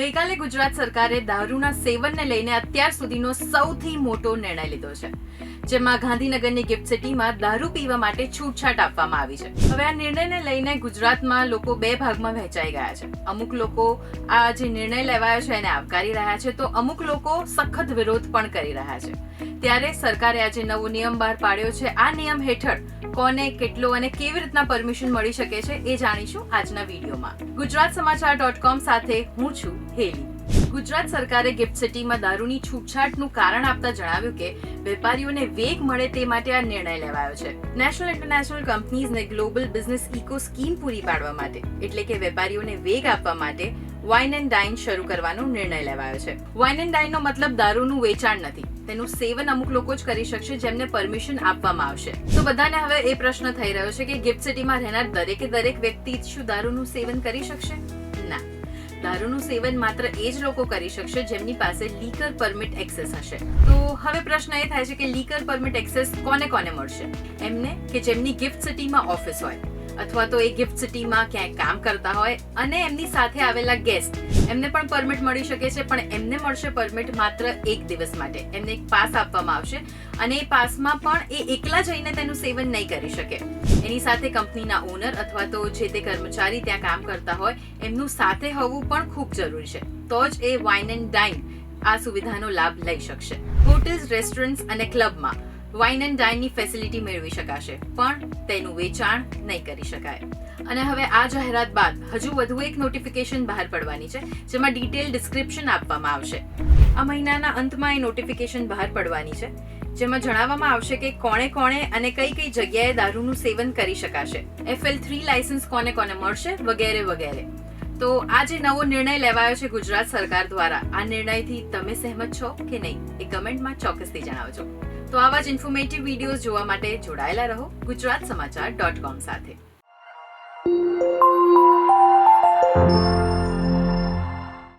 ગઈકાલે ગુજરાત સરકારે દારૂના સેવનને લઈને અત્યાર સુધીનો સૌથી મોટો નિર્ણય લીધો છે, જેમાં ગાંધીનગરની ગિફ્ટ સિટીમાં દારૂ પીવા માટે છૂટછાટ આપવામાં આવી છે. હવે આ નિર્ણયને લઈને ગુજરાતમાં લોકો બે ભાગમાં વહેંચાઈ ગયા છે. અમુક લોકો આ જે નિર્ણય લેવાયો છે એને આવકારી રહ્યા છે, તો અમુક લોકો સખત વિરોધ પણ કરી રહ્યા છે. ત્યારે સરકારે આજે નવો નિયમ બહાર પાડ્યો છે. આ નિયમ હેઠળ કોને કેટલો અને કેવી રીતના પરમિશન મળી શકે છે એ જાણીશું આજના વિડીયોમાં. gujaratsamachar.com સાથે હું છું હેલી. ગુજરાત સરકારે ગિફ્ટ સિટીમાં દારૂની છૂટછાટનું કારણ આપતા જણાવ્યું કે વેપારીઓને વેગ મળે તે માટે આ નિર્ણય લેવાયો છે. નેશનલ ઇન્ટરનેશનલ કંપનીઝને ગ્લોબલ બિઝનેસ ઇકો સ્કીમ પૂરી પાડવા માટે, એટલે કે વેપારીઓને વેગ આપવા માટે વાઇન એન્ડ ડાઇન શરૂ કરવાનો નિર્ણય લેવાયો છે. વાઇન એન્ડ ડાઇનનો મતલબ દારૂનું વેચાણ નથી, તેનું સેવન અમુક લોકો જ કરી શકશે જેમને પરમિશન આપવામાં આવશે. તો બધાને હવે એ પ્રશ્ન થઈ રહ્યો છે કે ગિફ્ટ સિટીમાં રહેનાર દરેકે દરેક વ્યક્તિ શું દારૂનું સેવન કરી શકશે? ના, દારૂનું સેવન માત્ર એ જ લોકો કરી શકશે જેમની પાસે લીકર પરમિટ એક્સેસ હશે. તો હવે પ્રશ્ન એ થાય છે કે લીકર પરમિટ એક્સેસ કોને કોને મળશે? એમને કે જેમની ગિફ્ટ સિટીમાં ઓફિસ હોય, અથવા તો એ ગિફ્ટ સિટીમાં ક્યાંય કામ કરતા હોય અને એમની સાથે આવેલા ગેસ્ટ, એમને પણ પરમિટ મળી શકે છે. પણ એમને મળશે પરમિટ માત્ર એક દિવસ માટે. એમને એક પાસ આપવામાં આવશે અને એ પાસમાં પણ એ એકલા જઈને તેનું સેવન નહીં કરી શકે. એની સાથે કંપનીના ઓનર અથવા તો જે તે કર્મચારી ત્યાં કામ કરતા હોય એમનું સાથે હોવું પણ ખૂબ જરૂરી છે. તો જ એ વાઇન એન્ડ ડાઇન આ સુવિધાનો લાભ લઈ શકશે. હોટેલ્સ, રેસ્ટોરન્ટ્સ અને ક્લબમાં વાઇન એન્ડ ડાઇનની ફેસિલિટી મેળવી શકાશે, પણ તેનું વેચાણ નહીં કરી શકાય. અને હવે આ જાહેરાત બાદ હજુ વધુ એક નોટિફિકેશન બહાર પડવાની છે, જેમાં ડિટેલ ડિસ્ક્રિપ્શન આપવામાં આવશે. આ મહિનાના અંતમાં એ નોટિફિકેશન બહાર પડવાની છે, જેમાં જણાવવામાં આવશે કે કોણે અને કઈ કઈ જગ્યાએ દારૂનું સેવન કરી શકાશે, FL3 લાયસન્સ કોને કોને મળશે, વગેરે વગેરે. તો આ જે નવો નિર્ણય લેવાયો છે ગુજરાત સરકાર દ્વારા, આ નિર્ણયથી તમે સહેમત છો કે નહીં એ કમેન્ટમાં ચોક્કસથી જણાવજો. તો આવા જ ઇન્ફોર્મેટિવ વિડીયોઝ જોવા માટે જોડાયેલા રહો ગુજરાતસમાચાર.com સાથે.